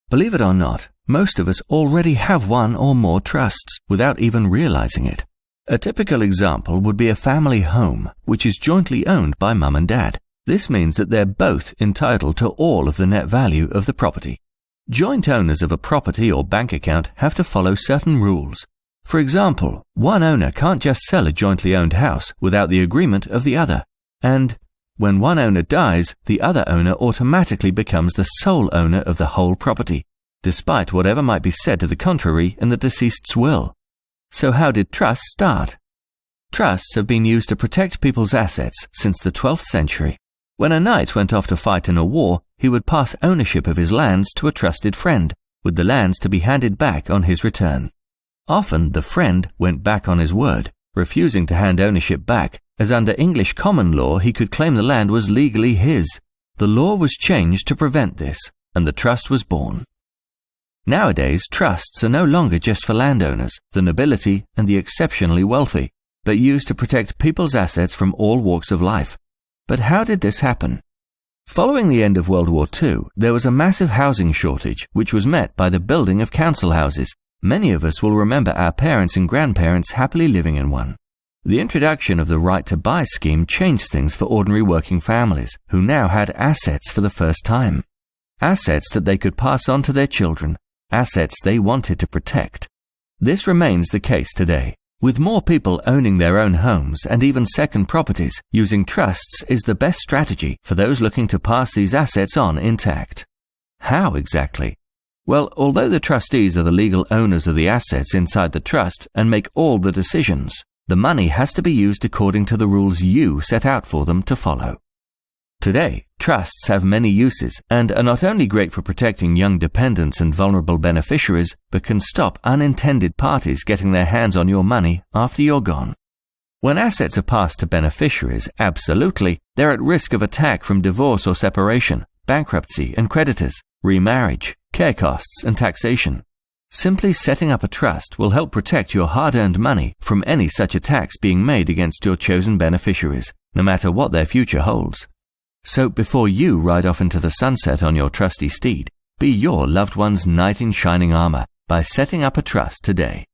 Believe it or not, most of us already have one or more trusts without even realizing it. A typical example would be a family home, which is jointly owned by mum and dad. This means that they're both entitled to all of the net value of the property. Joint owners of a property or bank account have to follow certain rules. For example, one owner can't just sell a jointly owned house without the agreement of the other. And when one owner dies, the other owner automatically becomes the sole owner of the whole property, despite whatever might be said to the contrary in the deceased's will. So how did trusts start? Trusts have been used to protect people's assets since the 12th century. When a knight went off to fight in a war, he would pass ownership of his lands to a trusted friend, with the lands to be handed back on his return. Often the friend went back on his word, refusing to hand ownership back, as under English common law he could claim the land was legally his. The law was changed to prevent this, and the trust was born. Nowadays, trusts are no longer just for landowners, the nobility, and the exceptionally wealthy, but used to protect people's assets from all walks of life. But how did this happen? Following the end of World War II, there was a massive housing shortage, which was met by the building of council houses. Many of us will remember our parents and grandparents happily living in one. The introduction of the right to buy scheme changed things for ordinary working families, who now had assets for the first time. Assets that they could pass on to their children, assets they wanted to protect. This remains the case today. With more people owning their own homes and even second properties, using trusts is the best strategy for those looking to pass these assets on intact. How exactly? Well, although the trustees are the legal owners of the assets inside the trust and make all the decisions, the money has to be used according to the rules you set out for them to follow. Today, trusts have many uses and are not only great for protecting young dependents and vulnerable beneficiaries, but can stop unintended parties getting their hands on your money after you're gone. When assets are passed to beneficiaries, absolutely, they're at risk of attack from divorce or separation, bankruptcy and creditors, remarriage, care costs and taxation. Simply setting up a trust will help protect your hard-earned money from any such attacks being made against your chosen beneficiaries, no matter what their future holds. So before you ride off into the sunset on your trusty steed, be your loved one's knight in shining armor by setting up a trust today.